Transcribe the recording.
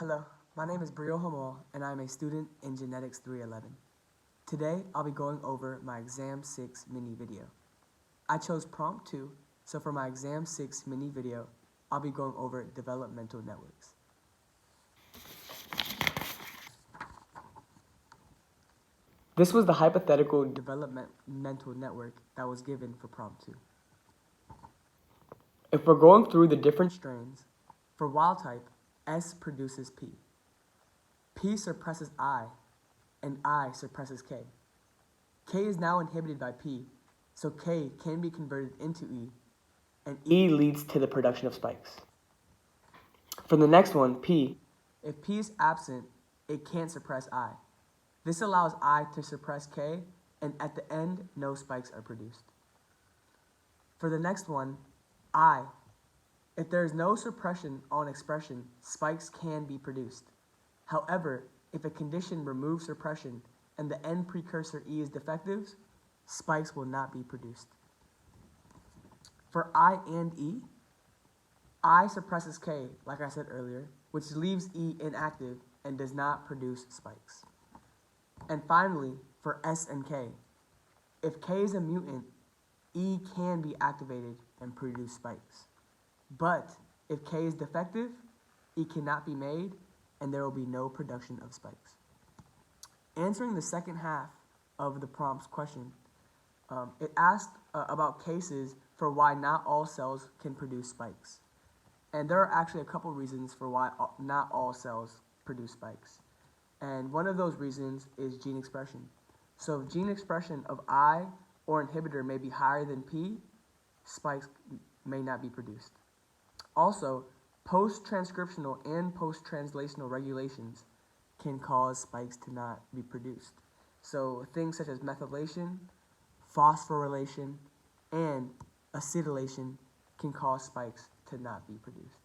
Hello, my name is Brio Hamol, and I'm a student in Genetics 311. Today, I'll be going over my Exam 6 mini video. I chose Prompt 2, so for my Exam 6 mini video, I'll be going over developmental networks. This was the hypothetical developmental network that was given for Prompt 2. If we're going through the different strains, for wild type, S produces P. P suppresses I, and I suppresses K. K is now inhibited by P, so K can be converted into E, and E leads to the production of spikes. For the next one, P, if P is absent, it can't suppress I. This allows I to suppress K, and at the end, no spikes are produced. For the next one, I, if there is no suppression on expression, spikes can be produced. However, if a condition removes suppression and the end precursor E is defective, spikes will not be produced. For I and E, I suppresses K, like I said earlier, which leaves E inactive and does not produce spikes. And finally, for S and K, if K is a mutant, E can be activated and produce spikes. But if K is defective, E cannot be made, and there will be no production of spikes. Answering the second half of the prompt's question, it asked about cases for why not all cells can produce spikes. And there are actually a couple reasons for why not all cells produce spikes. And one of those reasons is gene expression. So if gene expression of I or inhibitor may be higher than P, spikes may not be produced. Also, post-transcriptional and post-translational regulations can cause spikes to not be produced. So things such as methylation, phosphorylation, and acetylation can cause spikes to not be produced.